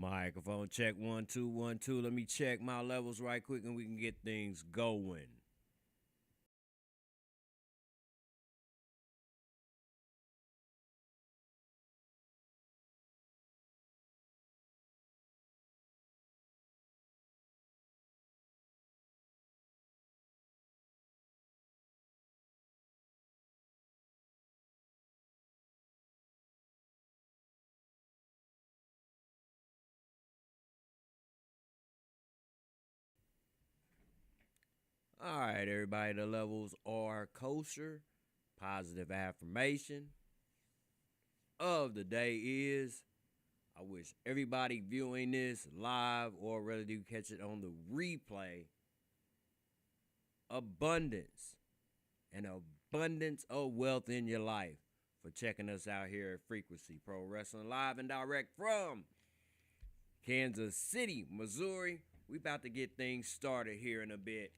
Microphone check 1 2 1 2. Let me check my levels right quick and we can get things going. All right, everybody, the levels are kosher. Positive affirmation of the day is, I wish everybody viewing this live or rather do catch it on the replay, abundance and abundance of wealth in your life for checking us out here at Frequency Pro Wrestling live and direct from Kansas City, Missouri. We about to get things started here in a bit.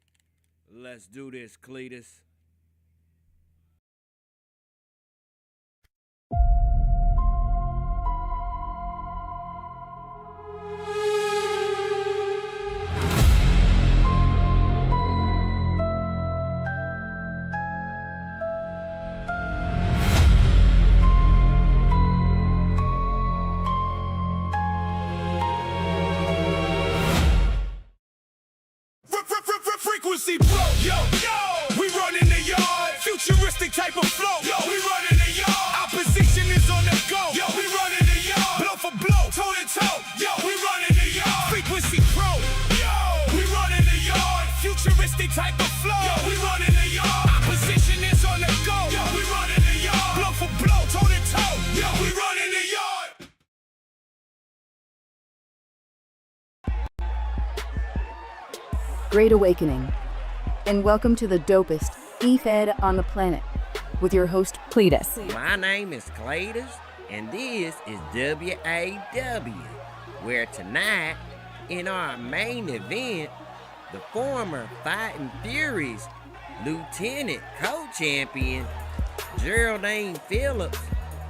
Let's do this, Cletus. Frequency Pro, yo, we running the yard. Futuristic type of flow, yo, we running the yard. Opposition is on the go, yo, we running the yard. Blow for blow, toe to toe, yo, we running the yard. Frequency Pro, yo, we running the yard. Futuristic type of flow, yo, we running the yard. Opposition is on the go, yo, we running the yard. Blow for blow, toe to toe, yo, we running the yard. Great Awakening, and welcome to the dopest E-Fed on the planet with your host, Cletus. My name is Cletus, and this is W.A.W, where tonight, in our main event, the former Fighting Furies Lieutenant Co-Champion Geraldine Phillips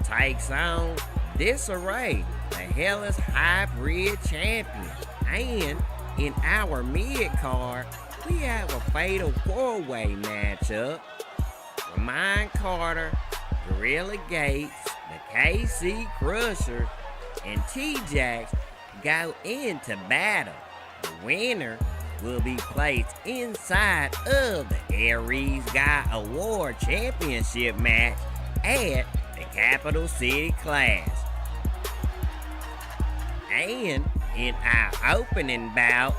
takes on Disarray, the Hellas Hybrid Champion. And in our mid-card, we have a fatal four-way matchup. Ramon Carter, Gorilla Gates, the KC Crusher, and T-Jax go into battle. The winner will be placed inside of the Aries Guy Award Championship match at the Capital City Class. And in our opening bout,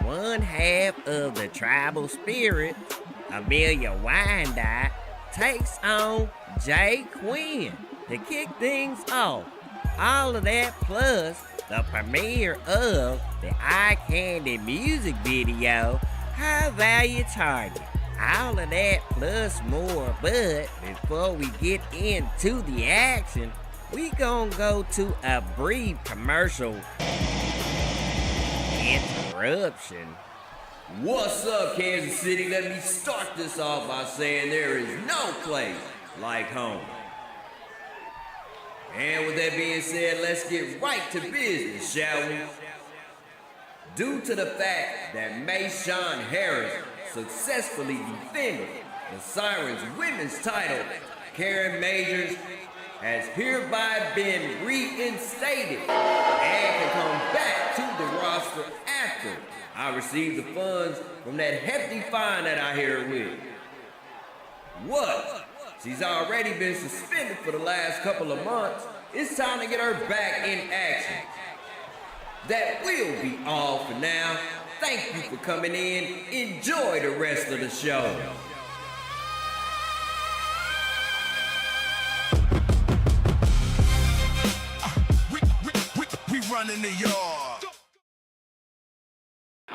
one half of the tribal spirit, Amelia Wyandotte, takes on Qwen to kick things off. All of that plus the premiere of the Eye Candy music video, High Value Target. All of that plus more, but before we get into the action, we gonna go to a brief commercial interruption. What's up, Kansas City? Let me start this off by saying there is no place like home. And with that being said, let's get right to business, shall we? Due to the fact that Mayshawn Harris successfully defended the Sirens women's title, Karen Majors has hereby been reinstated and can come back to the roster after I receive the funds from that hefty fine that I hear with. What? She's already been suspended for the last couple of months. It's time to get her back in action. That will be all for now. Thank you for coming in. Enjoy the rest of the show. We running the yard.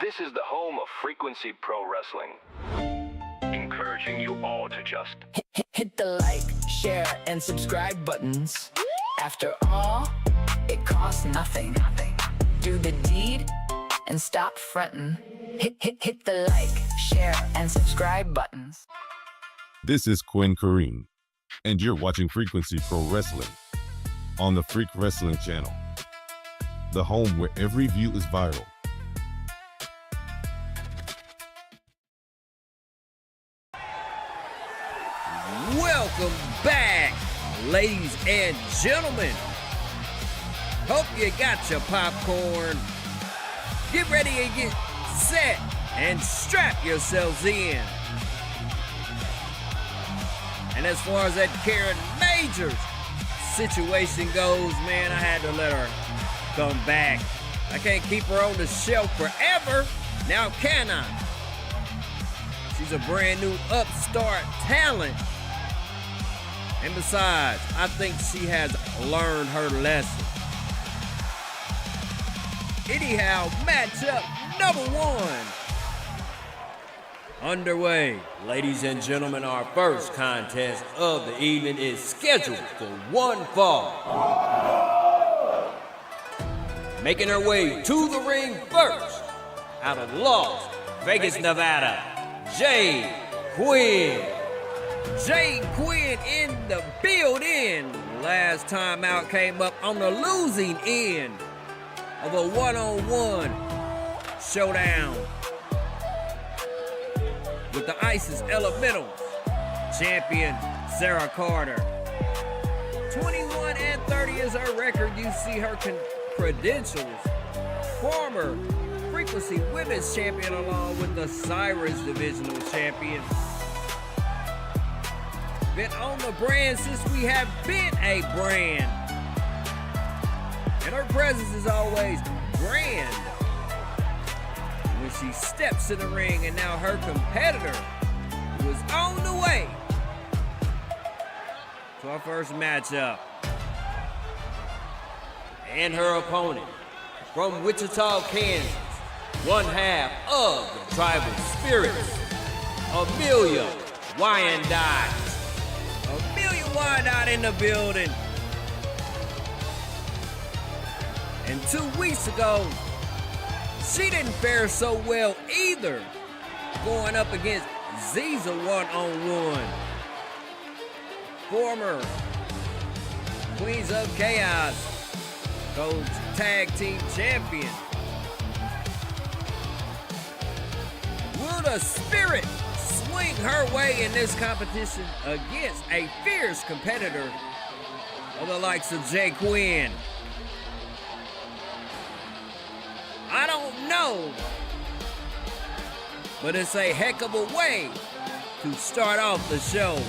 This is the home of Frequency Pro Wrestling. Encouraging you all to just hit the like, share, and subscribe buttons. After all, it costs nothing. Do the deed and stop frontin'. Hit the like, share, and subscribe buttons. This is Qwen, and you're watching Frequency Pro Wrestling on the Freak Wrestling channel. the home where every view is viral. Welcome back, ladies and gentlemen. Hope you got your popcorn. Get ready and get set and strap yourselves in. And as far as that Karen Majors situation goes, man, I had to let her come back. I can't keep her on the shelf forever. Now can I? She's a brand new upstart talent. And besides, I think she has learned her lesson. Anyhow, matchup number 1 underway. Ladies and gentlemen, our first contest of the evening is scheduled for one fall. Making her way to the ring first, out of Las Vegas, Nevada, Qwen. Qwen in the building. Last time out came up on the losing end of a one-on-one showdown with the ISIS Elementals champion Sara Carter. 21-30 is her record. You see her credentials. Former Frequency Women's Champion along with the Cyrus Divisional Champion. Been on the brand since we have been a brand. And her presence is always grand when she steps in the ring, and now her competitor was on the way to our first matchup. And her opponent from Wichita, Kansas, one half of the Tribal Spirits, Amelia Wyandotte. Amelia Wyandotte in the building. And 2 weeks ago, she didn't fare so well either, going up against Ziza one-on-one. Former Queens of Chaos, Coach Tag Team Champion. Will the Spirit swing her way in this competition against a fierce competitor of the likes of Qwen? I don't know, but it's a heck of a way to start off the show.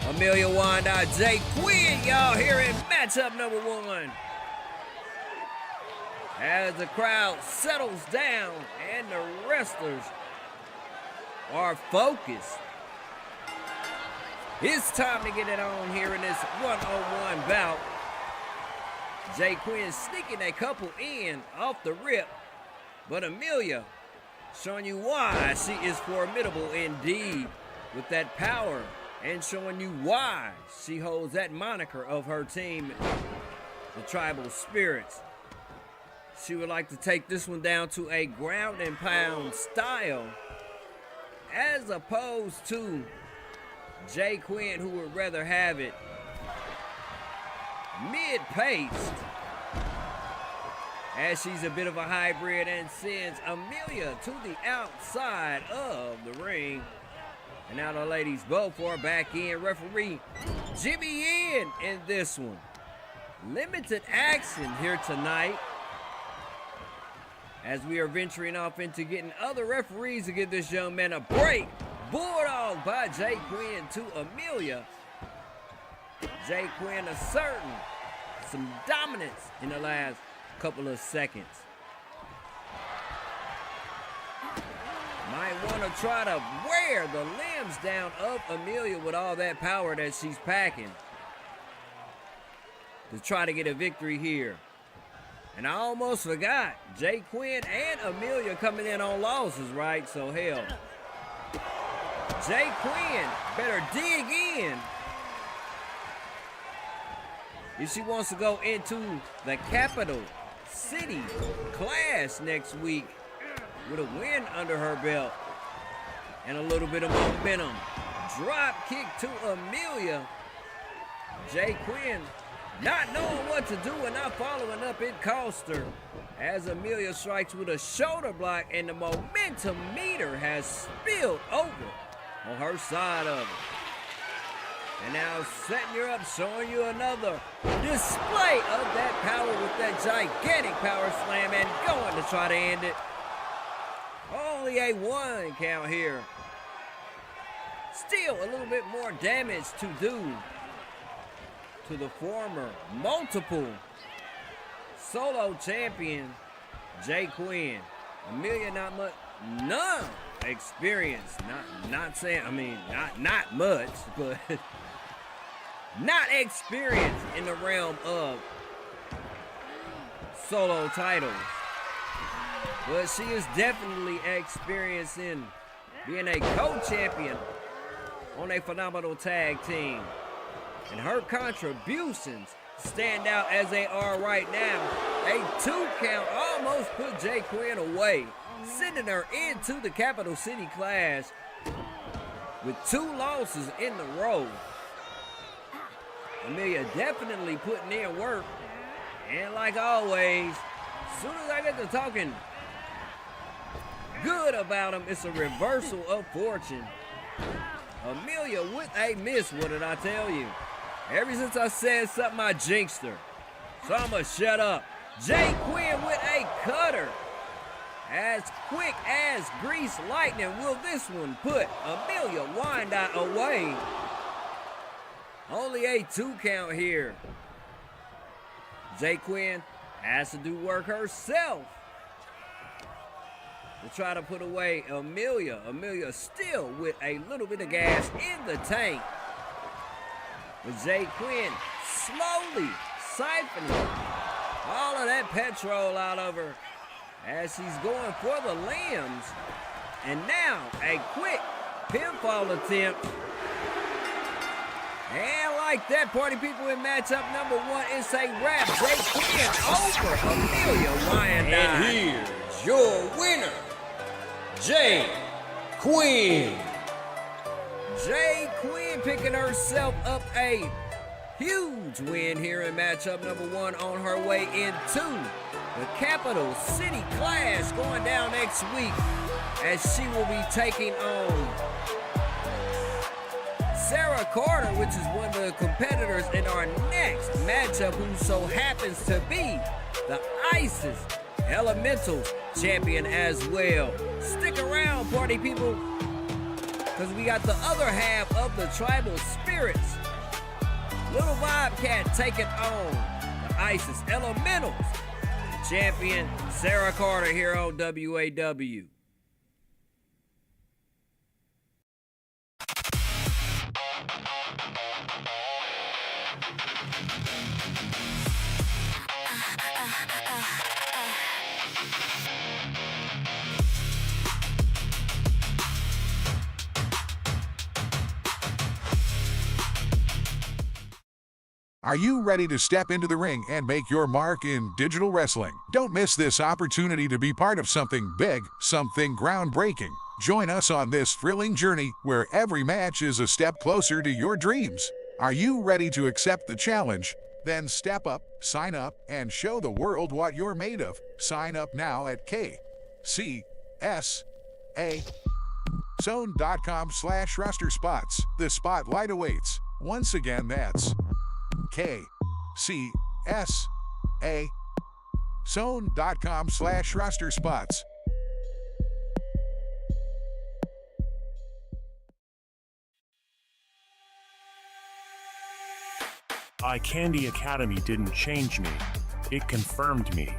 Amelia Wyandotte, Qwen, y'all here in matchup number 1. As the crowd settles down and the wrestlers are focused, it's time to get it on here in this one-on-one bout. Qwen sneaking a couple in off the rip, but Amelia showing you why she is formidable indeed with that power, and showing you why she holds that moniker of her team, the Tribal Spirits. She would like to take this one down to a ground and pound style, as opposed to Qwen, who would rather have it mid-paced, as she's a bit of a hybrid and sends Amelia to the outside of the ring. And now the ladies both are back in. Referee Jimmy in this one. Limited action here tonight, as we are venturing off into getting other referees to give this young man a break. Bulldog by Qwen to Amelia. Qwen asserting some dominance in the last couple of seconds. Might want to try to wear the limbs down of Amelia with all that power that she's packing to try to get a victory here. And I almost forgot, Qwen and Amelia coming in on losses, right? So hell, Qwen better dig in if she wants to go into the capital city clash next week with a win under her belt and a little bit of momentum. Drop kick to Amelia. Qwen Not knowing what to do and not following up, it cost her. As Amelia strikes with a shoulder block and the momentum meter has spilled over on her side of it. And now setting her up, showing you another display of that power with that gigantic power slam and going to try to end it. Only a 1 count here. Still a little bit more damage to do to the former multiple solo champion, Qwen. Amelia none experience. Not much, but not experience in the realm of solo titles. But she is definitely experiencing being a co-champion on a phenomenal tag team. And her contributions stand out as they are right now. A 2 count almost put Qwen away, sending her into the Capital City Clash with 2 losses in a row. Amelia definitely putting in work. And like always, as soon as I get to talking good about him, it's a reversal of fortune. Amelia with a miss, what did I tell you? Ever since I said something, I jinxed her. So I'ma shut up. Qwen with a cutter. As quick as grease lightning will this one put Amelia Wyandotte away. Only a 2 count here. Qwen has to do work herself to try to put away Amelia. Amelia still with a little bit of gas in the tank. With Qwen slowly siphoning all of that petrol out of her as she's going for the limbs. And now a quick pinfall attempt. And like that, party people, in matchup number 1, it's a wrap. Qwen over Amelia Wyandotte. And here's your winner, Qwen. Qwen picking herself up a huge win here in matchup number 1 on her way into the Capital City Clash going down next week as she will be taking on Sara Carter, which is one of the competitors in our next matchup, who so happens to be the ISIS Elementals champion as well. Stick around, party people, because we got the other half of the Tribal Spirits. Lil Bobcat taking on the ISIS Elementals champion Sara Carter here on W.A.W. Are you ready to step into the ring and make your mark in digital wrestling? Don't miss this opportunity to be part of something big, something groundbreaking. Join us on this thrilling journey where every match is a step closer to your dreams. Are you ready to accept the challenge? Then step up, sign up, and show the world what you're made of. Sign up now at KCSA.com/roster spots. The spotlight awaits. Once again, that's KCSA.com/roster spots. Eye Candy Academy didn't change me, it confirmed me.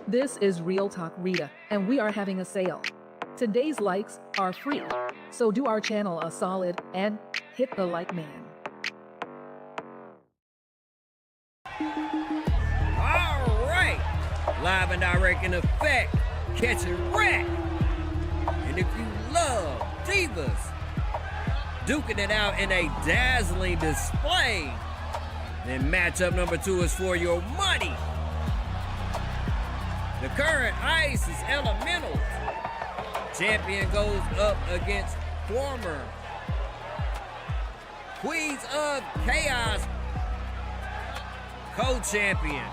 This is Real Talk Rita, and we are having a sale. Today's likes are free, so do our channel a solid and hit the like man. All right, live and direct in effect, catching wreck. And if you love divas duking it out in a dazzling display, then matchup number 2 is for your money. The current Isis Elementals champion goes up against former Queens of Chaos co-champion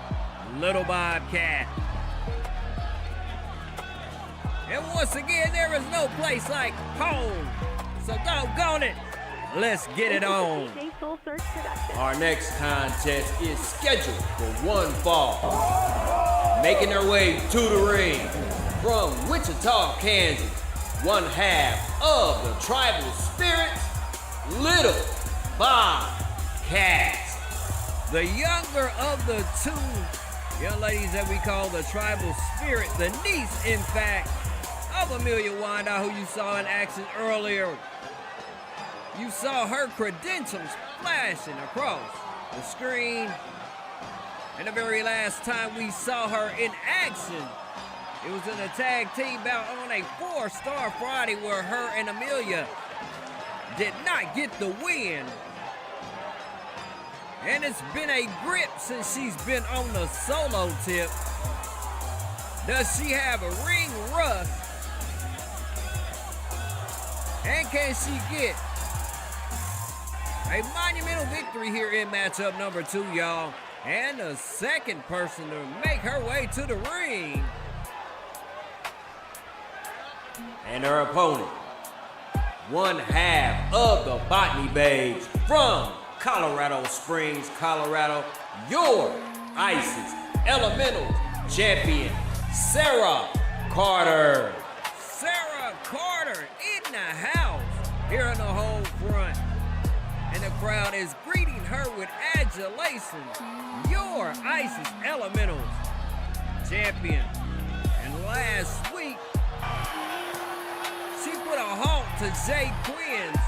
Lil Bobcat. And once again, there is no place like home. So doggone it, let's get it on. Our next contest is scheduled for one fall. Making their way to the ring from Wichita, Kansas, one half of the Tribal Spirits, Lil Bobcat. The younger of the two young ladies that we call the Tribal Spirit, the niece, in fact, of Amelia Wyandotte, who you saw in action earlier. You saw her credentials flashing across the screen. And the very last time we saw her in action, it was in a tag team bout on a 4-Star Friday where her and Amelia did not get the win. And it's been a grip since she's been on the solo tip. Does she have a ring rust? And can she get a monumental victory here in matchup number 2, y'all? And the second person to make her way to the ring. And her opponent, one half of the Botany Babes from Colorado Springs, Colorado, your Isis Elemental champion, Sara Carter. Sara Carter in the house here in the home front. And the crowd is greeting her with adulation. Your Isis Elementals champion. And last week, she put a halt to Qwen's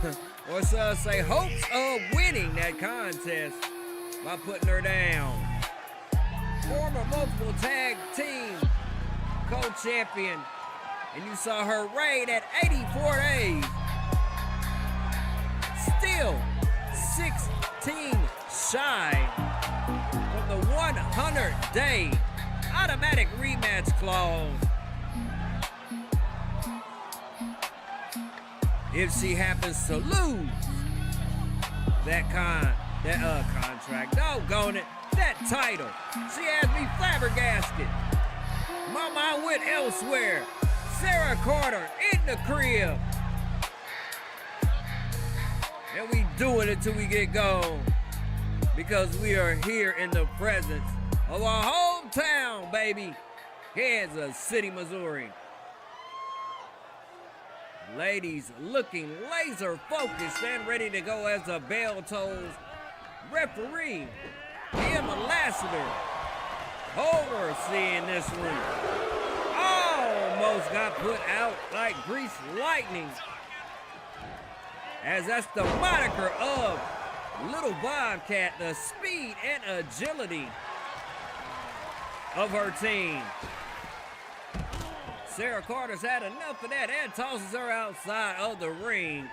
win. Or so I say, hopes of winning that contest by putting her down. Former multiple tag team co-champion. And you saw her raid at 84 days. Still 16 shy from the 100-day automatic rematch clause. If she happens to lose that contract, doggone it, that title, she has me flabbergasted. My mind went elsewhere. Sara Carter in the crib. And we doing it till we get gone. Because we are here in the presence of our hometown, baby. Kansas City, Missouri. Ladies looking laser focused and ready to go as the bell tolls. Referee Kim Lassiter overseeing this one. Almost got put out like greased lightning. As that's the moniker of Lil Bobcat, the speed and agility of her team. Sara Carter's had enough of that and tosses her outside of the ring.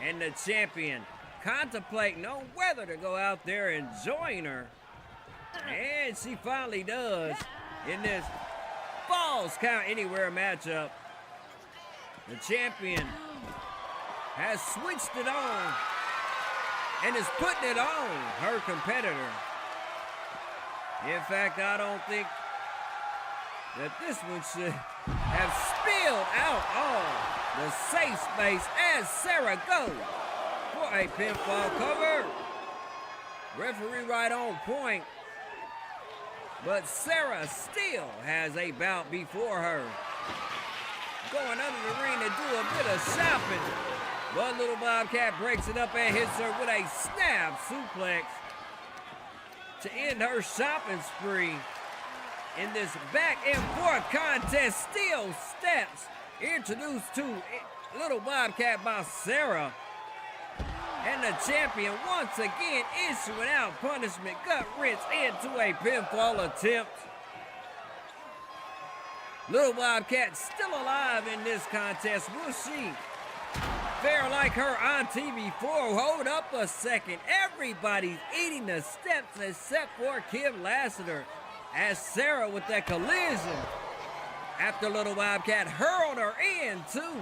And the champion contemplating on whether to go out there and join her. And she finally does in this Falls Count Anywhere matchup. The champion has switched it on and is putting it on her competitor. In fact, I don't think that this one should have spilled out all the safe space as Sara goes for a pinfall cover. Referee right on point, but Sara still has a bout before her. Going under the ring to do a bit of shopping, but Lil Bobcat breaks it up and hits her with a snap suplex to end her shopping spree. In this back and forth contest, still steps introduced to Lil Bobcat by Sara. And the champion once again issuing out punishment, gut wrench into a pinfall attempt. Lil Bobcat still alive in this contest. Will she fare like her auntie before? Hold up a second. Everybody's eating the steps except for Kim Lassiter. as Sara with that collision after Little Bobcat hurled her in too.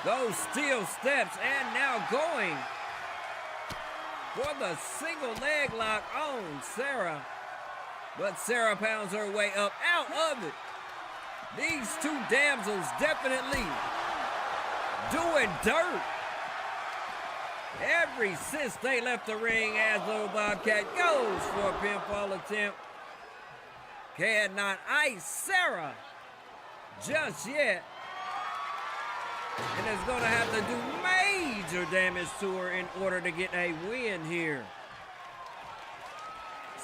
Those steel steps and now going for the single leg lock on Sara. But Sara pounds her way up out of it. These two damsels definitely doing dirt ever since they left the ring, as Lil Bobcat goes for a pinfall attempt. Cannot ice Sara just yet, and is going to have to do major damage to her in order to get a win here.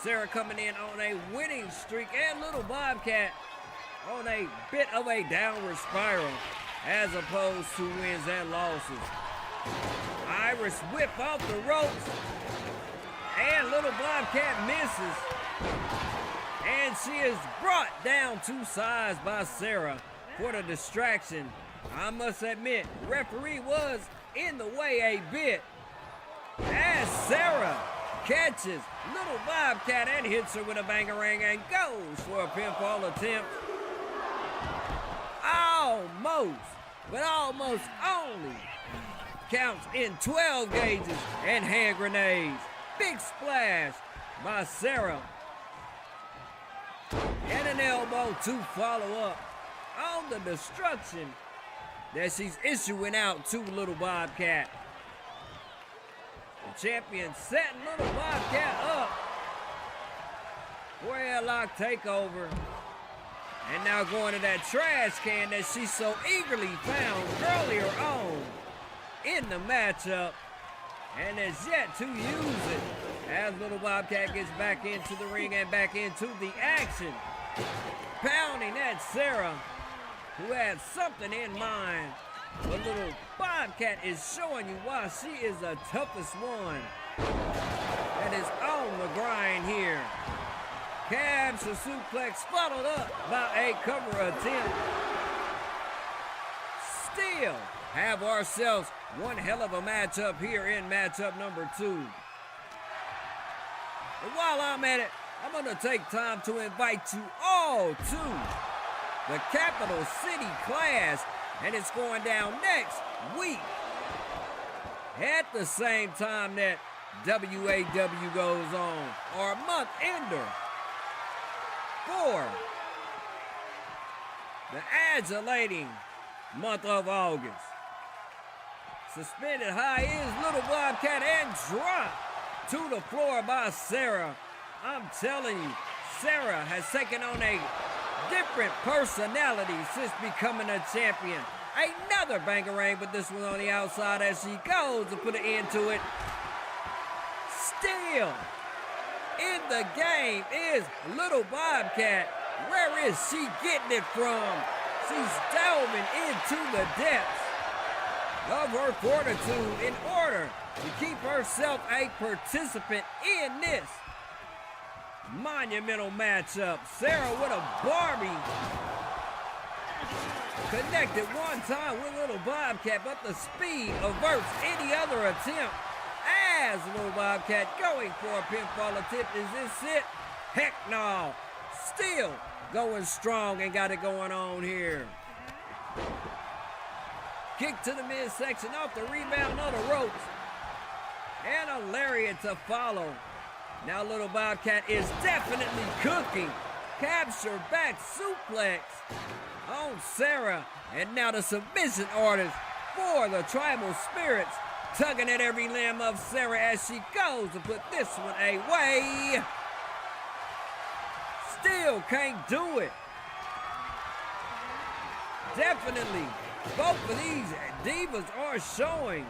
Sara coming in on a winning streak, and Little Bobcat on a bit of a downward spiral as opposed to wins and losses. Irish whip off the ropes, and Little Bobcat misses, and she is brought down to size by Sara for the distraction. I must admit, referee was in the way a bit as Sara catches Little Bobcat and hits her with a bangarang and goes for a pinfall attempt. Almost, but almost only counts in 12 gauges and hand grenades. Big splash by Sara. And an elbow to follow up on the destruction that she's issuing out to Little Bobcat. The champion setting Little Bobcat up for a headlock takeover. And now going to that trash can that she so eagerly found earlier on in the matchup, and has yet to use it as Little Bobcat gets back into the ring and back into the action. Pounding at Sara, who has something in mind. But Little Bobcat is showing you why she is the toughest one that is on the grind here. Cabs to suplex followed up by a cover attempt. Still have ourselves one hell of a matchup here in matchup number 2. But while I'm at it, I'm going to take time to invite you all to the Capital City Clash, and it's going down next week at the same time that W.A.W goes on, our month ender for the adulating month of August. Suspended high is Little Bobcat and dropped to the floor by Sara. I'm telling you, Sara has taken on a different personality since becoming a champion. Another bangarang, but this one on the outside as she goes to put an end to it. Still in the game is Little Bobcat. Where is she getting it from? She's delving into the depths of her fortitude in order to keep herself a participant in this monumental matchup. Sara with a Barbie connected one time with Little Bobcat, but the speed averts any other attempt as Little Bobcat going for a pinfall attempt. Is this it? Heck no. Still going strong and got it going on here. Kick to the midsection off the rebound of the ropes. And a lariat to follow. Now Little Bobcat is definitely cooking. Capture back suplex on Sara. And now the submission orders for the Tribal Spirits, tugging at every limb of Sara as she goes to put this one away. Still can't do it. Definitely, both of these divas are showing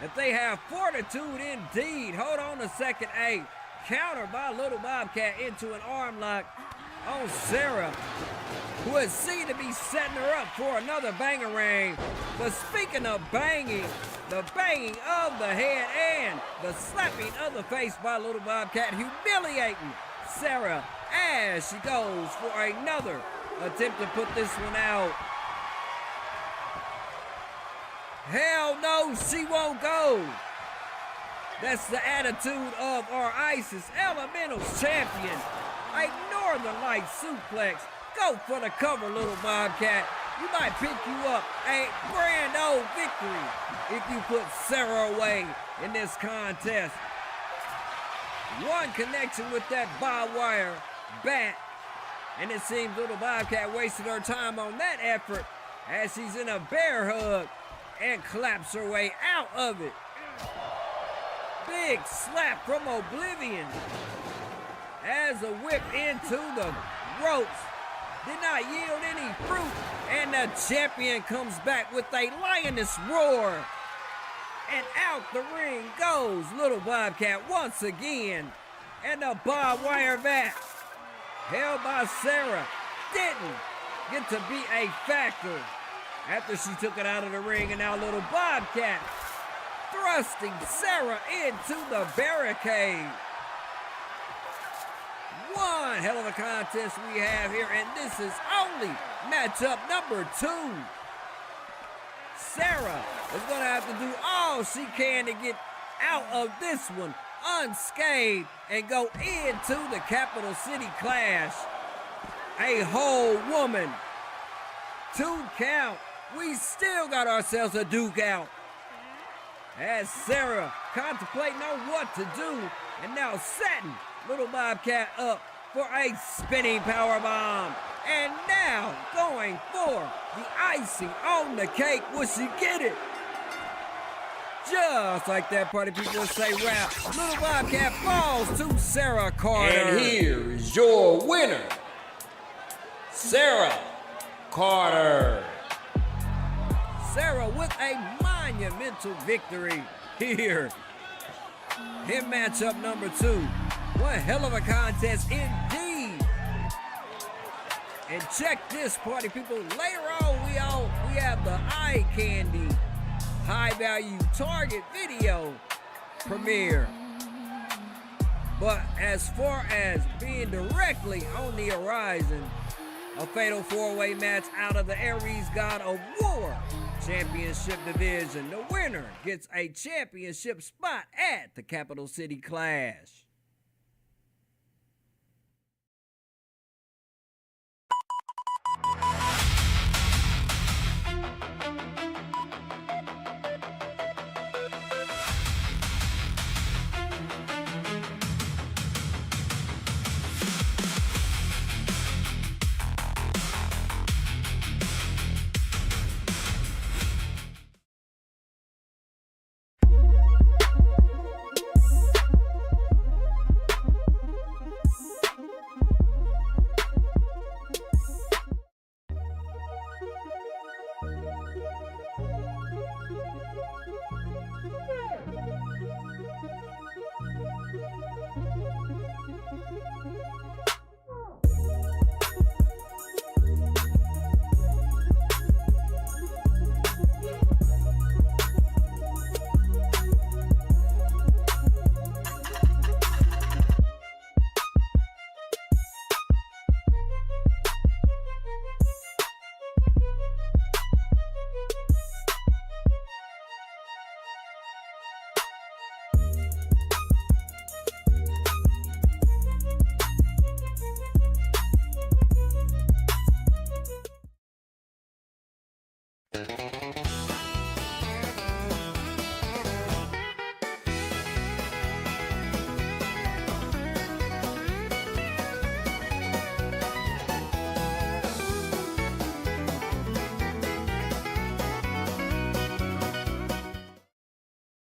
that they have fortitude indeed. Hold on a second. A counter by Little Bobcat into an arm lock on Sara, who is seen to be setting her up for another bangarang. But speaking of banging, the banging of the head and the slapping of the face by Little Bobcat, humiliating Sara as she goes for another attempt to put this one out. Hell no, she won't go. That's the attitude of our ISIS Elementals champion. A Northern Light suplex. Go for the cover, Lil Bobcat. You might pick you up a grand old victory if you put Sara away in this contest. One connection with that barbed wire bat, and it seems Lil Bobcat wasted her time on that effort as she's in a bear hug and claps her way out of it. Big slap from Oblivion as a whip into the ropes did not yield any fruit, and the champion comes back with a lioness roar. And out the ring goes Lil Bobcat once again, and the barbed wire bat held by Sara didn't get to be a factor after she took it out of the ring, and now Lil Bobcat thrusting Sara into the barricade. One hell of a contest we have here, and this is only matchup number 2. Sara is going to have to do all she can to get out of this one unscathed and go into the Capital City Clash. A whole woman. 2 count. We still got ourselves a Duke out. As Sara contemplating on what to do, and now setting Lil Bobcat up for a spinning powerbomb. And now going for the icing on the cake. Will she get it? Just like that, party people would say rap. Lil Bobcat falls to Sara Carter. And here is your winner, Sara Carter. Sara with a monumental victory here in matchup number 2. One hell of a contest indeed. And check this, party people. Later on, we have the eye candy high value Target video premiere. But as far as being directly on the horizon, a fatal 4-way match out of the Aries God of War Championship Division. The winner gets a championship spot at the Capital City Clash.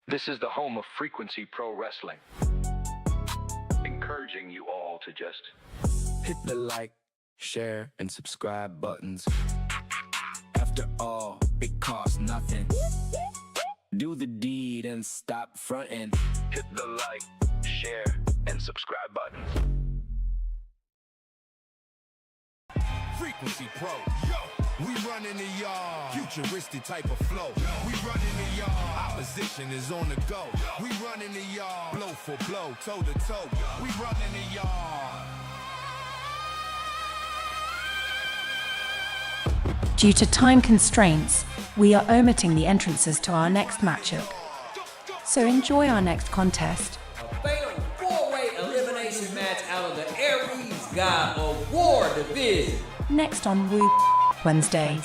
This is the home of Frequency Pro Wrestling. Encouraging you all to just Hit the like, share, and subscribe buttons. After all, it costs nothing. Do the deed and stop fronting. hit the like, share, and subscribe buttons. Frequency Pro, yo, we running the yard. Futuristic type of flow, we running the yard. Opposition is on the go, we running the yard. Blow for blow, toe to toe, we running the yard. Due to time constraints, we are omitting the entrances to our next matchup. So enjoy our next contest. A fatal four-way elimination match out of the Aries God of War division. Next on Woo Wednesday.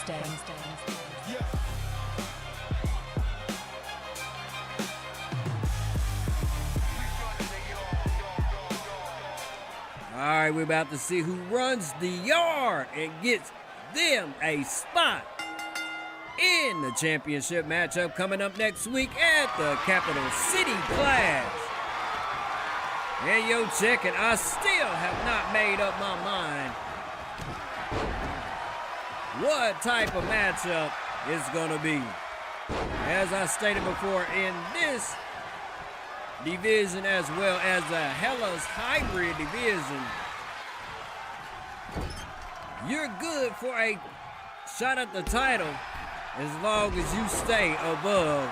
All right, we're about to see who runs the yard and gets them a spot in the championship matchup coming up next week at the Capital City Clash. And yo, check it, I still have not made up my mind what type of matchup it's gonna be. As I stated before, in this division as well as the Hellas Hybrid division, you're good for a shot at the title as long as you stay above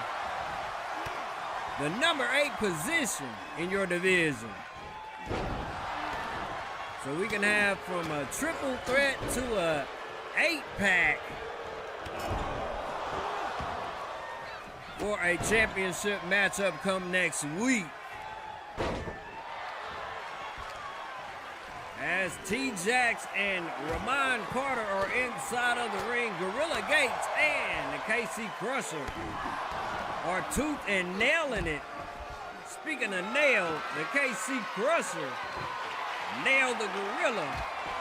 the number 8 position in your division. So we can have from a triple threat to a 8-pack for a championship matchup come next week. As T-Jax and Ramon Carter are inside of the ring, Gorilla Gates and the KC Crusher are tooth and nailing it. Speaking of nail, the KC Crusher nailed the Gorilla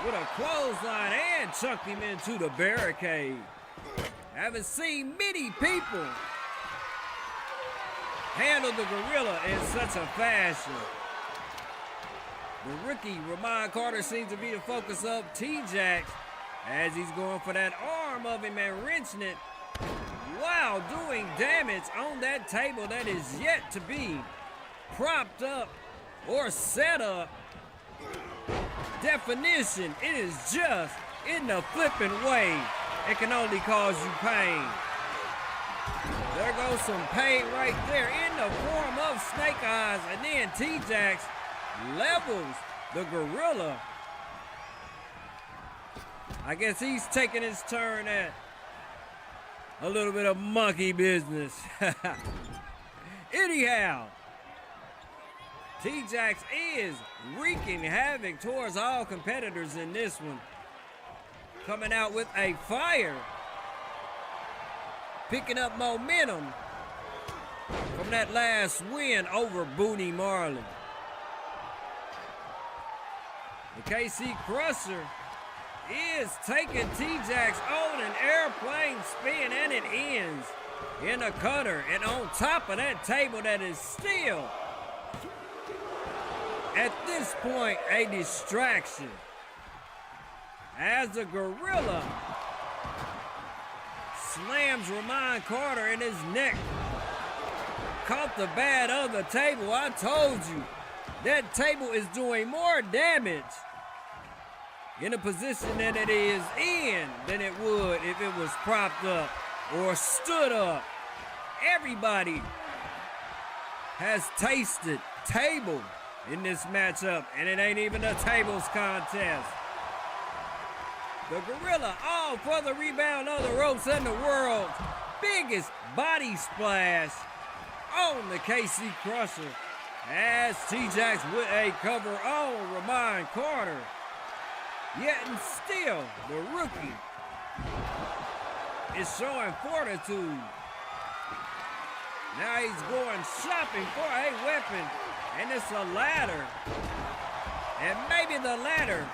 with a clothesline and chucked him into the barricade. I haven't seen many people handle the Gorilla in such a fashion. The rookie Ramon Carter seems to be the focus of T-Jax as he's going for that arm of him and wrenching it while doing damage on that table that is yet to be propped up or set up. Definition, it is just in the flipping way. It can only cause you pain. There goes some pain right there in the form of snake eyes, and then T-Jax levels the Gorilla. I guess he's taking his turn at a little bit of monkey business. Anyhow, T-Jax is wreaking havoc towards all competitors in this one. Coming out with a fire. Picking up momentum from that last win over Booty Marlin. The KC Crusher is taking T-Jax on an airplane spin, and it ends in a cutter and on top of that table that is still, at this point, a distraction. As the Gorilla slams Ramon Carter in his neck. Caught the bat of the table. I told you, that table is doing more damage in a position that it is in than it would if it was propped up or stood up. Everybody has tasted table in this matchup, and it ain't even a tables contest. The Gorilla all for the rebound of the ropes and the world's biggest body splash on the KC Crusher as T-Jax with a cover on Ramon Carter. Yet and still, the rookie is showing fortitude. Now he's going shopping for a weapon, and it's a ladder. And maybe the ladder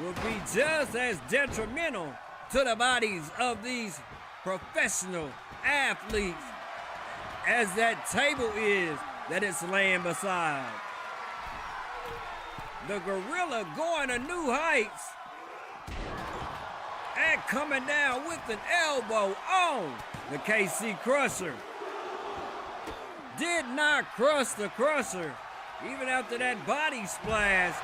will be just as detrimental to the bodies of these professional athletes as that table is that it's laying beside. The Gorilla going to new heights and coming down with an elbow on the KC Crusher. Did not crush the Crusher even after that body splash.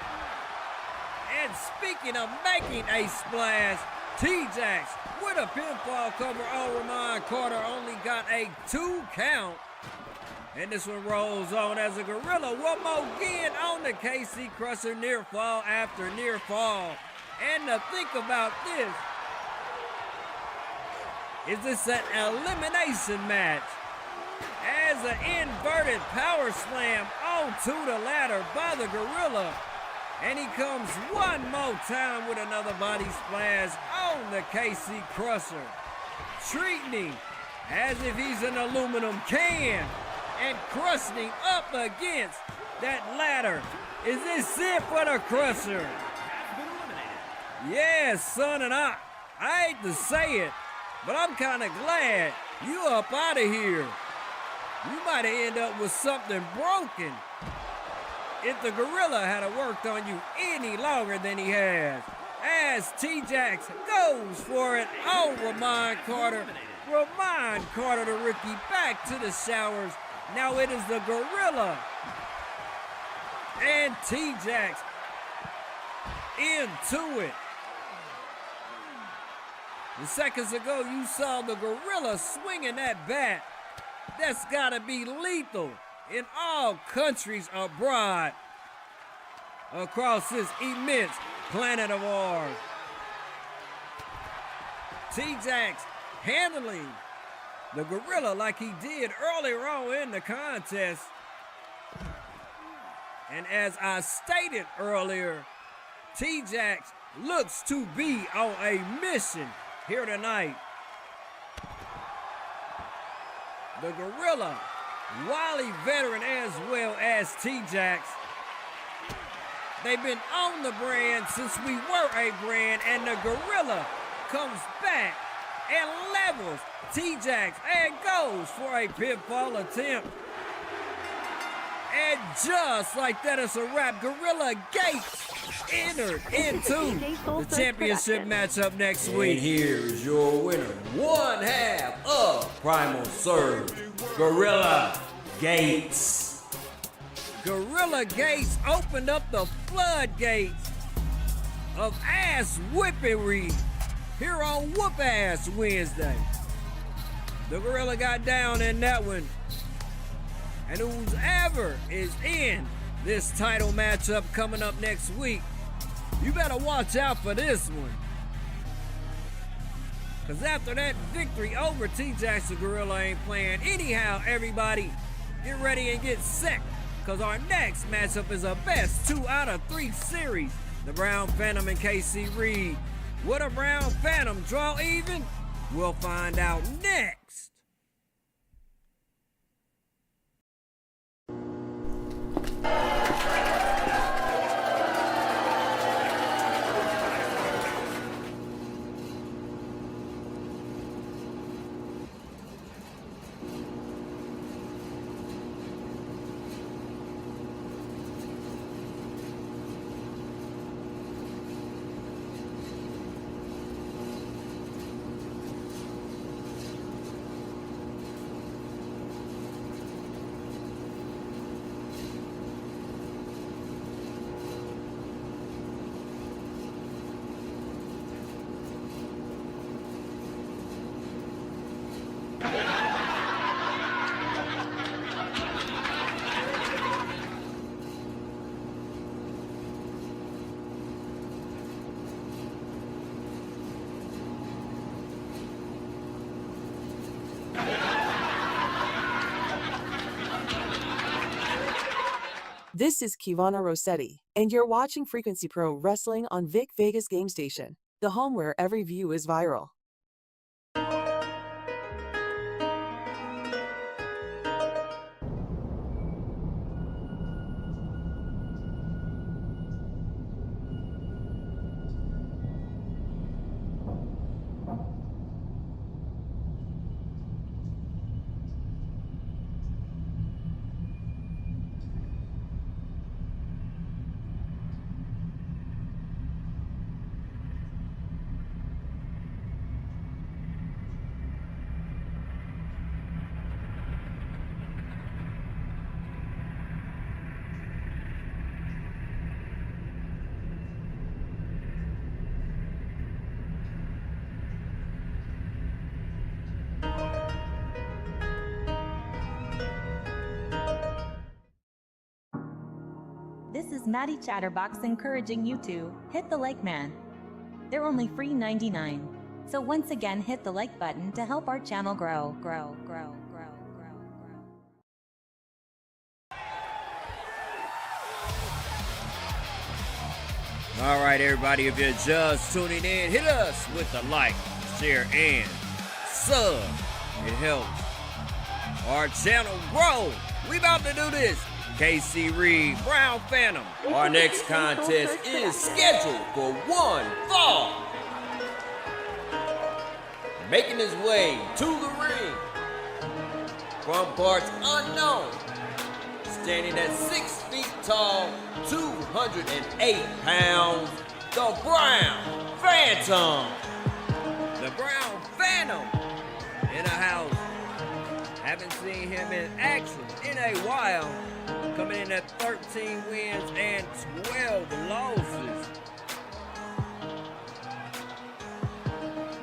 And speaking of making a splash, T-Jax with a pinfall cover on Ramon Carter only got a 2 count. And this one rolls on as a Gorilla one more again on the KC Crusher, near fall after near fall. And to think about this, is this an elimination match? As There's an inverted power slam onto the ladder by the gorilla. And he comes one more time with another body splash on the KC Crusher, treating him as if he's an aluminum can and crushing him up against that ladder. Is this it for the Crusher? Yes, son, and I hate to say it, but I'm kind of glad you up out of here. You might have ended up with something broken if the gorilla had worked on you any longer than he has. As T-Jax goes for it on Ramon Carter. Ramon Carter to Ricky back to the showers. Now it is the gorilla and T-Jax into it. And seconds ago, you saw the gorilla swinging that bat. That's gotta be lethal in all countries abroad across this immense planet of ours. T-Jax handling the gorilla like he did earlier on in the contest. And as I stated earlier, T-Jax looks to be on a mission here tonight. The gorilla, wily veteran as well as T-Jax. They've been on the brand since we were a brand, and the gorilla comes back and levels T-Jax and goes for a pinfall attempt. And just like that, it's a wrap. Gorilla Gates entered into the championship matchup next week. And here's your winner, one half of Primal Surge, Gorilla Gates. Gorilla Gates opened up the floodgates of ass whippery here on Whoop Ass Wednesday. The gorilla got down in that one. And whoever is in this title matchup coming up next week, you better watch out for this one. Because after that victory over T-Jax, the gorilla ain't playing. Anyhow, everybody, get ready and get set. Because our next matchup is a best 2 out of 3 series. The Brown Phantom and KC Reed. Would a Brown Phantom draw even? We'll find out next. This is Kivana Rossetti, and you're watching Frequency Pro Wrestling on Vic Vegas Game Station, the home where every view is viral. This is Maddie Chatterbox encouraging you to hit the like man. They're only free 99. So once again, hit the like button to help our channel grow. All right, everybody, if you're just tuning in, hit us with the like, share, and sub. It helps our channel grow. We about to do this. KC Reed, Brown Phantom. Our next contest is scheduled for one fall. Making his way to the ring from parts unknown, standing at 6 feet tall, 208 pounds, the Brown Phantom. The Brown Phantom in a house. Haven't seen him in action in a while. Coming in at 13 wins and 12 losses.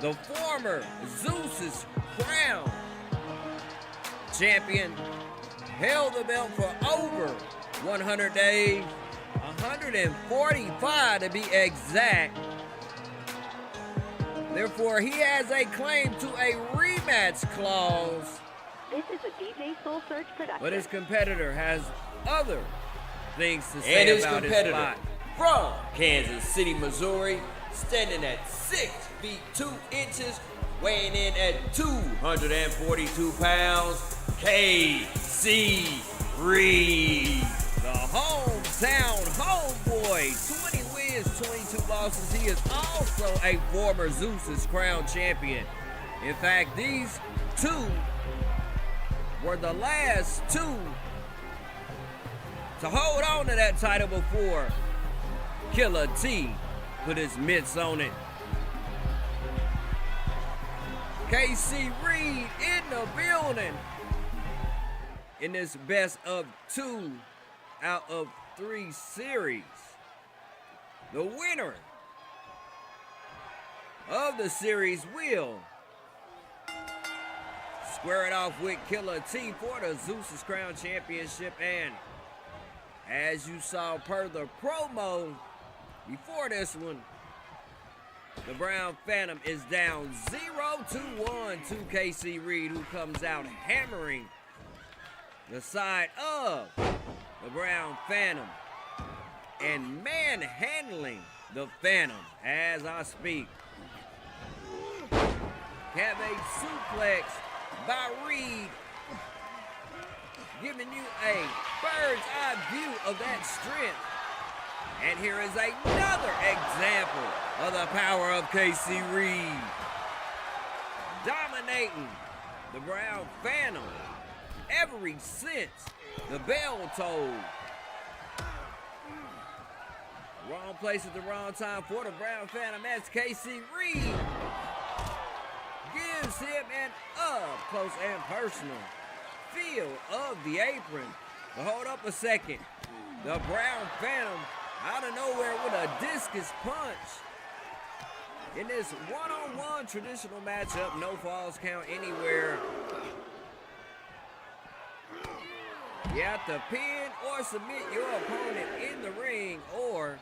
The former Zeus's Crown champion held the belt for over 100 days, 145 to be exact. Therefore, he has a claim to a rematch clause. This is a DJ Soul Search production. But his competitor has other things to say And his about competitor his spot. from Kansas City, Missouri, standing at 6 feet 2 inches, weighing in at 242 pounds, KC Reed. The hometown homeboy, 20 wins, 22 losses. He is also a former Zeus's Crown champion. In fact, these two were the last two to hold on to that title before Killer T put his mitts on it. KC Reed in the building in this best of 2 out of 3 series. The winner of the series will square it off with Killer T for the Zeus's Crown Championship. And as you saw per the promo before this one, the Brown Phantom is down 0-1 to KC Reed, who comes out hammering the side of the Brown Phantom and manhandling the Phantom as I speak. Have a suplex by Reed, giving you a bird's eye view of that strength. And here is another example of the power of KC Reed, dominating the Brown Phantom ever since the bell tolled. Wrong place at the wrong time for the Brown Phantom as KC Reed gives him an up close and personal feel of the apron. But hold up a second. The Brown Phantom out of nowhere with a discus punch. In this one-on-one traditional matchup, no falls count anywhere. You have to pin or submit your opponent in the ring, or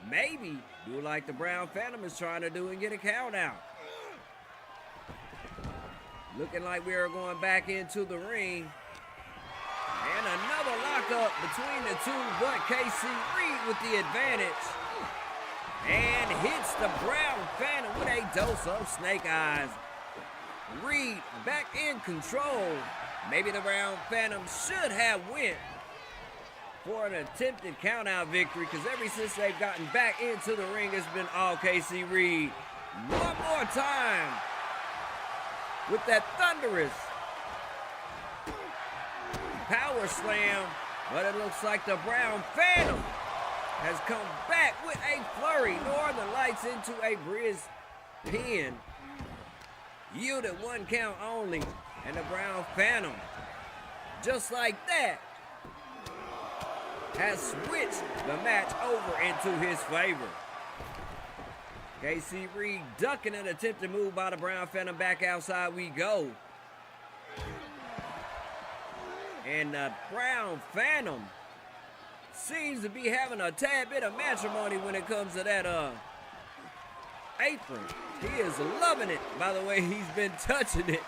maybe do like the Brown Phantom is trying to do and get a count out. Looking like we are going back into the ring. And another lockup between the two, but KC Reed with the advantage. And hits the Brown Phantom with a dose of snake eyes. Reed back in control. Maybe the Brown Phantom should have went for an attempted count-out victory, because ever since they've gotten back into the ring, it's been all KC Reed. One more time with that thunderous power slam, but it looks like the Brown Phantom has come back with a flurry. Northern Lights into a Briz pin. Yielded 1 count only, and the Brown Phantom, just like that, has switched the match over into his favor. KC Reed ducking an attempted move by the Brown Phantom. Back outside we go. And the Brown Phantom seems to be having a tad bit of matrimony when it comes to that apron. He is loving it. By the way, he's been touching it.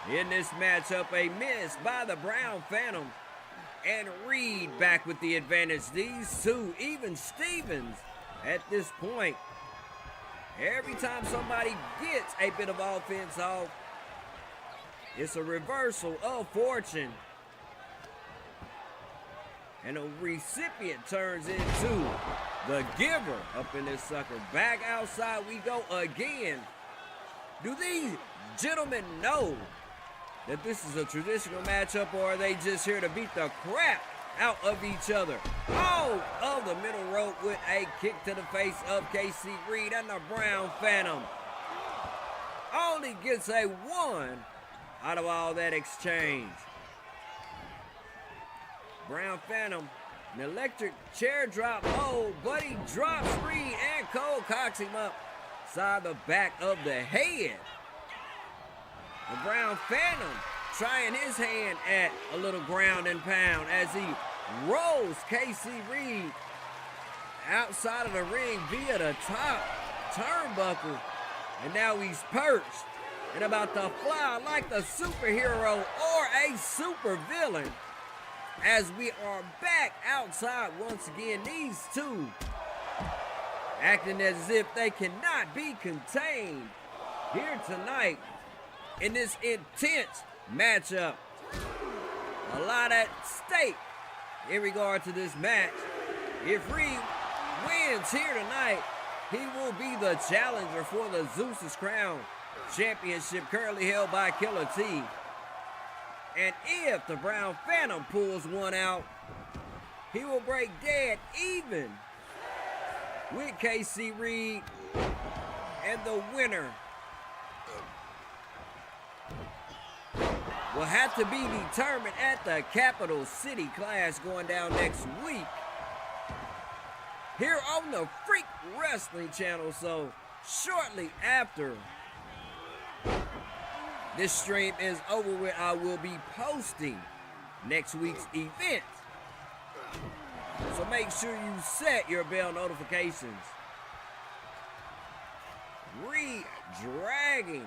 In this matchup, a miss by the Brown Phantom. and Reed back with the advantage. These two, even Stevens at this point. Every time somebody gets a bit of offense off, it's a reversal of fortune. And a recipient turns into the giver up in this sucker. Back outside we go again. Do these gentlemen know that this is a traditional matchup, or are they just here to beat the crap out of each other? Oh, of the middle rope with a kick to the face of KC Reed, and the Brown Phantom only gets a 1 out of all that exchange. Brown Phantom, an electric chair drop. Oh, but he drops Reed, and Cole cocks him up side the back of the head. The Brown Phantom trying his hand at a little ground and pound as he rolls KC Reed outside of the ring via the top turnbuckle. And now he's perched and about to fly like a superhero or a super villain. As we are back outside once again, these two acting as if they cannot be contained here tonight in this intense matchup. A lot at stake in regard to this match. If Reed wins here tonight, he will be the challenger for the Zeus's Crown Championship, currently held by Killer T. And if the Brown Phantom pulls one out, he will break dead even with KC Reed, and the winner will have to be determined at the Capital City Clash going down next week here on the Freak Wrestling Channel. So shortly after this stream is over with, I will be posting next week's event. So make sure you set your bell notifications. Reed dragging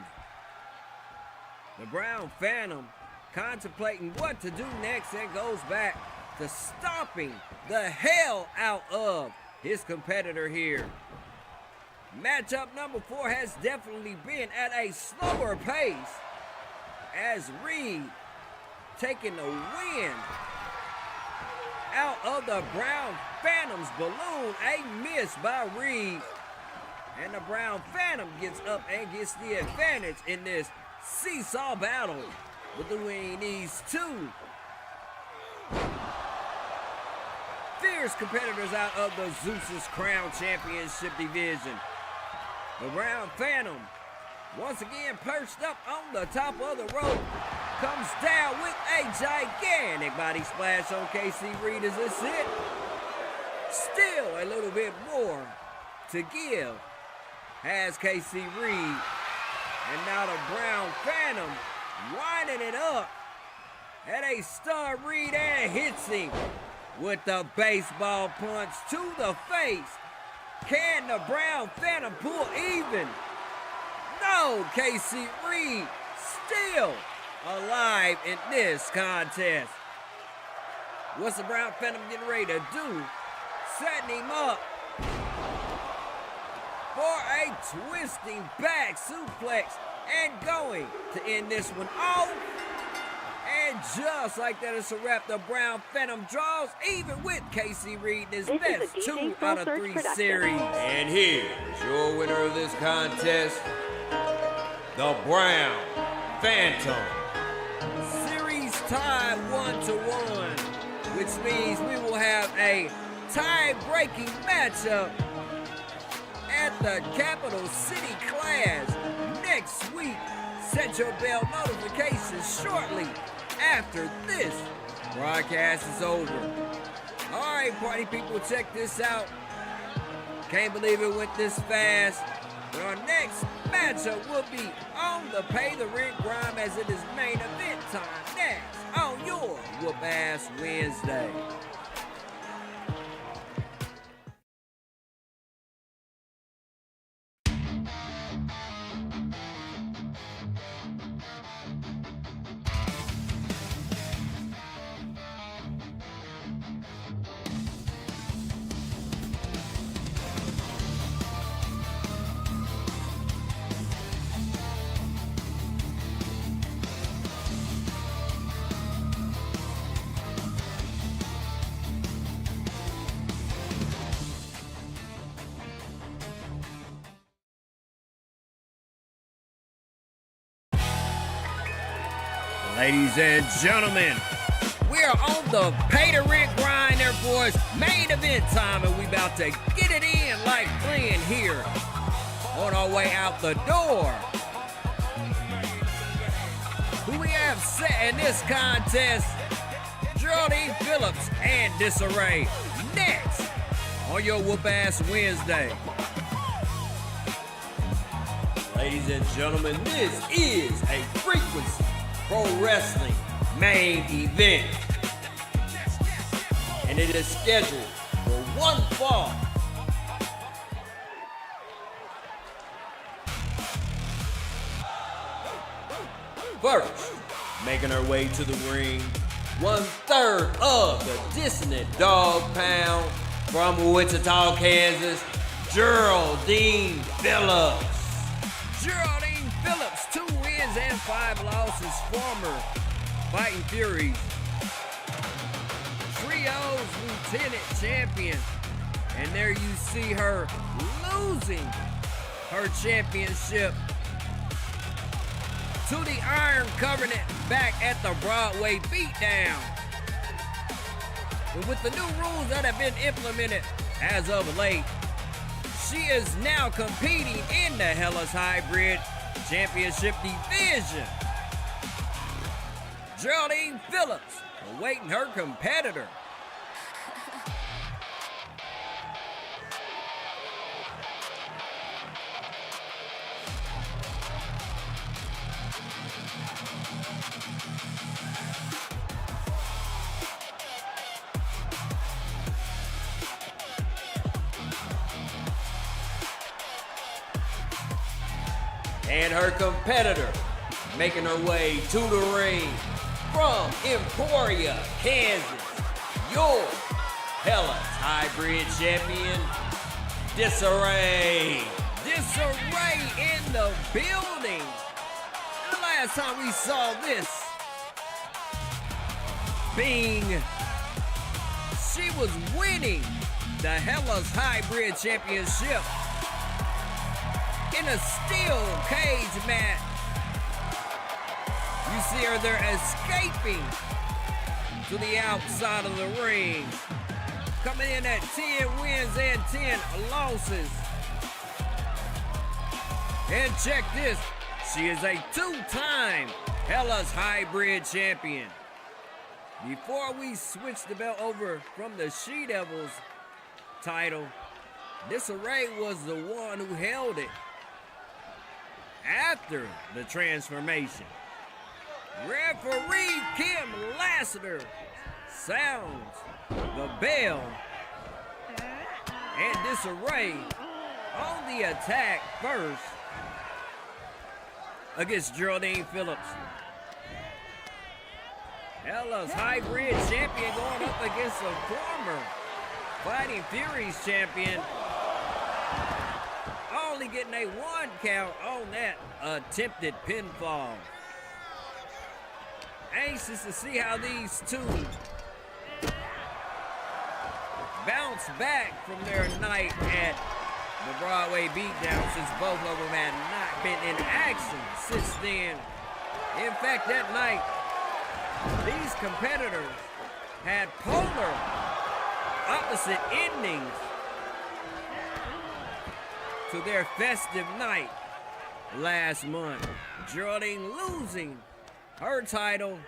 the Brown Phantom, contemplating what to do next, and goes back to stomping the hell out of his competitor here. Matchup number 4 has definitely been at a slower pace as Reed taking the wind out of the Brown Phantom's balloon. A miss by Reed. And the Brown Phantom gets up and gets the advantage in this seesaw battle between these two fierce competitors out of the Zeus's Crown Championship division. The Brown Phantom, once again perched up on the top of the rope, comes down with a gigantic body splash on KC Reed. Is this it? Still a little bit more to give has KC Reed. And now the Brown Phantom winding it up at a star Reed and hits him with the baseball punch to the face. Can the Brown Phantom pull even? No, KC Reed still alive in this contest. What's the Brown Phantom getting ready to do? Setting him up for a twisting back suplex and going to end this one off. And just like that, it's a wrap. The Brown Phantom draws even with KC Reed in his best 2 out of 3 series. And here is your winner of this contest, the Brown Phantom. Series tied 1-1, which means we will have a tie-breaking matchup at the Capital City Clash next week. Set your bell notifications shortly after this broadcast is over. All right, party people, check this out. Can't believe it went this fast. But our next matchup will be on the Pay the Rent Grind, as it is main event time next on your Whoop-Ass Wednesday. Ladies and gentlemen, we're on the pay-to-rent grind, therefore it's main event time, and we about to get it in like playing here on our way out the door. Who we have set in this contest? Geraldine, Phillips, and Disarray. Next on your Whoop-Ass Wednesday. Ladies and gentlemen, this is a Frequency Pro Wrestling main event, and it is scheduled for one fall. First, making her way to the ring, 1/3 of the Dissonant Dog Pound from Wichita, Kansas, Geraldine Phillips. Geraldine Phillips, 2 wins and 5 losses, former Fighting Furies Trios Lieutenant Champion. And there you see her losing her championship to the Iron Covenant back at the Broadway beatdown. And with the new rules that have been implemented as of late, she is now competing in the Hellas Hybrid Championship division. Geraldine Phillips awaiting her competitor. And her competitor making her way to the ring from Emporia, Kansas, your Hellas Hybrid Champion, Disarray. Disarray in the building. The last time we saw this being, she was winning the Hellas Hybrid Championship in a steel cage match. You see her there escaping to the outside of the ring. Coming in at 10 wins and 10 losses. And check this, she is a 2-time Hellas Hybrid Champion. Before we switch the belt over from the She-Devils title, Disarray was the one who held it after the transformation. Referee Kim Lassiter sounds the bell, and Disarray on the attack first against Geraldine Phillips. Hellas Hybrid Champion going up against a former Fighting Furies champion. Only getting a 1 count on that attempted pinfall. Anxious to see how these two bounce back from their night at the Broadway beatdown, since both of them had not been in action since then. In fact, that night, these competitors had polar opposite endings to their festive night last month. Geraldine losing her title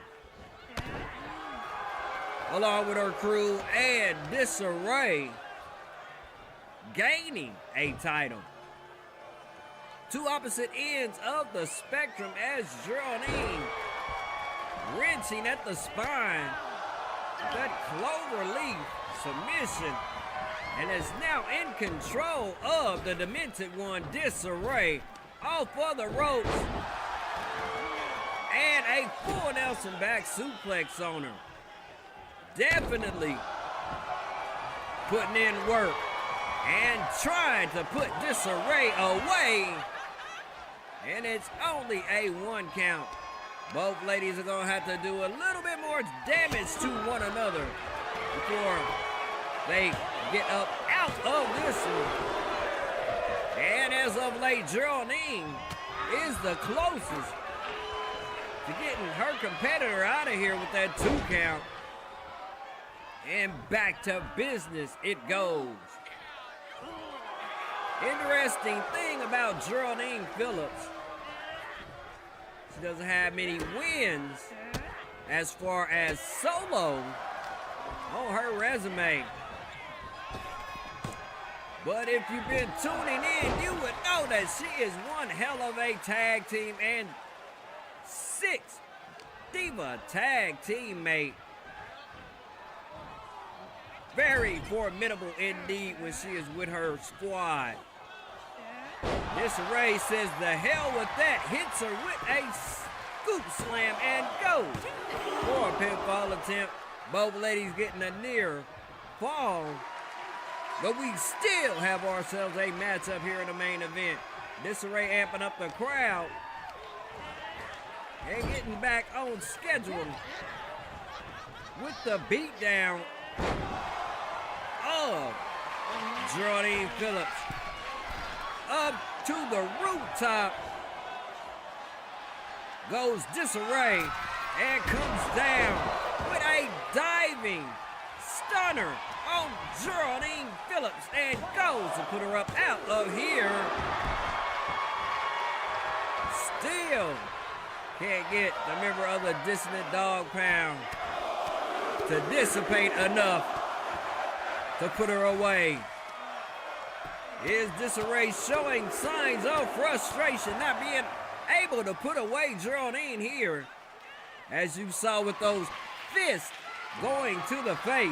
along with her crew, and Disarray gaining a title. Two opposite ends of the spectrum as Geraldine wrenching at the spine, that cloverleaf submission, and is now in control of the Demented One, Disarray, off of the ropes, and a full Nelson back suplex on her. Definitely putting in work and trying to put Disarray away, and it's only a 1 count. Both ladies are gonna have to do a little bit more damage to one another before they get up out of this one. And as of late, Geraldine is the closest to getting her competitor out of here with that 2 count. And back to business it goes. Interesting thing about Geraldine Phillips, she doesn't have many wins as far as solo on her resume. But if you've been tuning in, you would know that she is one hell of a tag team and 6 diva tag teammate. Very formidable indeed when she is with her squad. Disarray says the hell with that, hits her with a scoop slam and goes for a pinfall attempt. Both ladies getting a near fall, but we still have ourselves a matchup here in the main event. Disarray amping up the crowd and getting back on schedule with the beatdown of Geraldine Phillips. Up to the rooftop goes Disarray and comes down with a diving stunner on Geraldine Phillips and goes to put her up out of here. Still can't get the member of the Dissonant Dog Pound to dissipate enough to put her away. Is Disarray showing signs of frustration, not being able to put away Geraldine here, as you saw with those fists going to the face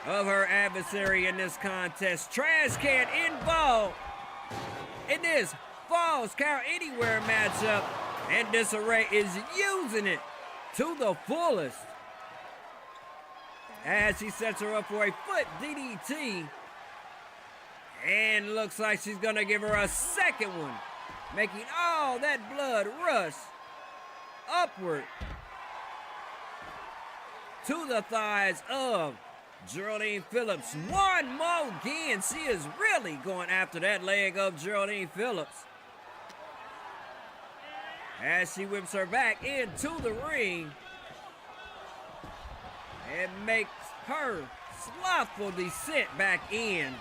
of her adversary in this contest. Trash can involved in this Falls Count Anywhere matchup, and Disarray is using it to the fullest as she sets her up for a foot DDT, and looks like she's gonna give her a second one, making all that blood rush upward to the thighs of Geraldine Phillips. One more again. She is really going after that leg of Geraldine Phillips as she whips her back into the ring and makes her slothful descent back in.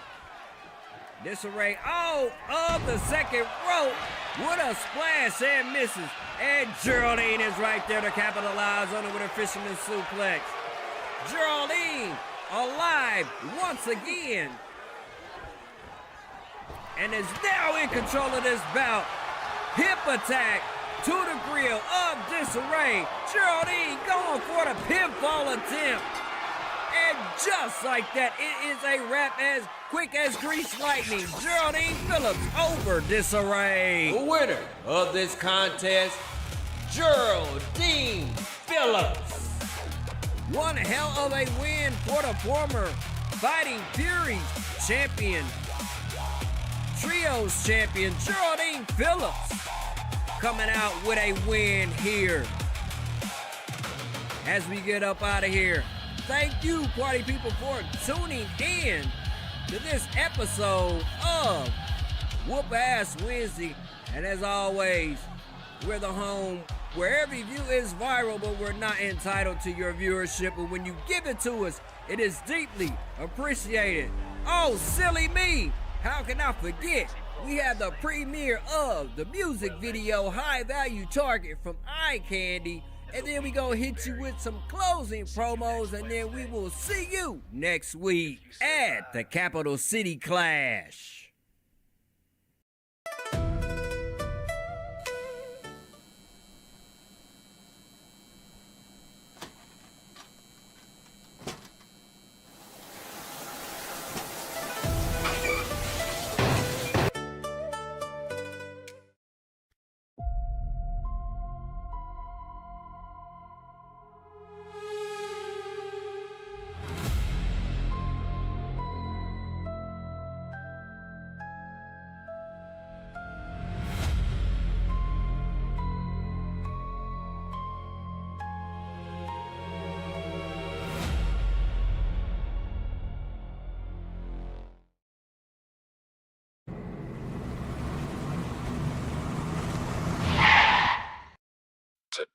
Disarray out of the second rope with a splash and misses. And Geraldine is right there to capitalize on it with a fisherman suplex. Geraldine alive once again, and is now in control of this bout. Hip attack to the grill of Disarray. Geraldine going for the pinfall attempt. And just like that, it is a wrap as quick as greased lightning. Geraldine Phillips over Disarray. The winner of this contest, Geraldine Phillips. One hell of a win for the former Fighting Furies champion, Trios champion, Geraldine Phillips, coming out with a win here. As we get up out of here, thank you, party people, for tuning in to this episode of Whoop Ass Wednesday. And as always, we're the home where every view is viral, but we're not entitled to your viewership. But when you give it to us, it is deeply appreciated. Oh, silly me! How can I forget? We have the premiere of the music video High Value Target from Eye Candy. And then we gonna hit you with some closing promos, and then we will see you next week at the Capital City Clash.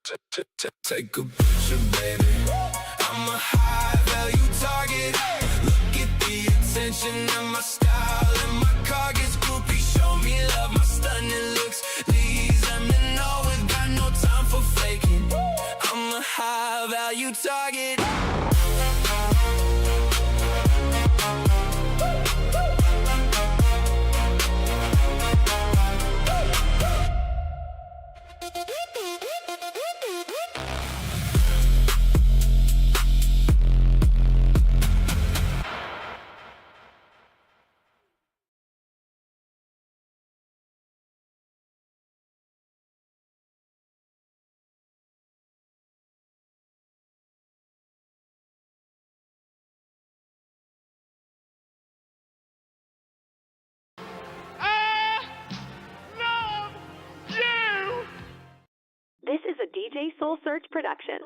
Take a picture, baby. I'm a high value target. Look at the attention and my style and my car gets groupie. Show me love, my stunning looks. Leads them to know we got no time for faking. I'm a high value target. This is a DJ Soul Search production.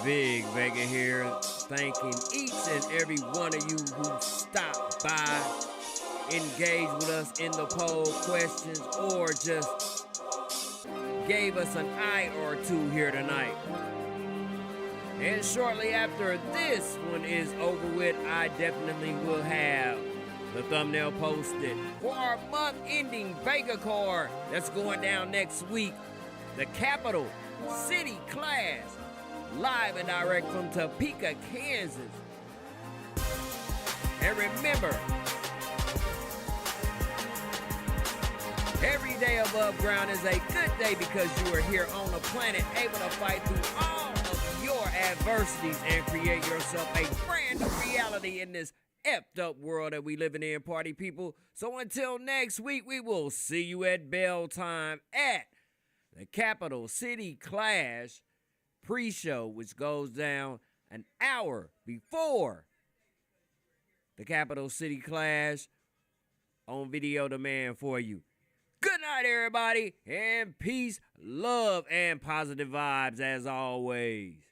Big Vega here, thanking each and every one of you who stopped by, engaged with us in the poll questions, or just gave us an eye or two here tonight. And shortly after this one is over with, I definitely will have the thumbnail posted for our month-ending Vega card that's going down next week. The Capital City Class, live and direct from Topeka, Kansas. And remember, every day above ground is a good day because you are here on the planet, able to fight through all of your adversities and create yourself a brand new reality in this effed up world that we living in, party people. So until next week, we will see you at bell time at the Capital City Clash pre-show, which goes down an hour before the Capital City Clash on video demand for you. Good night, everybody, and peace, love, and positive vibes as always.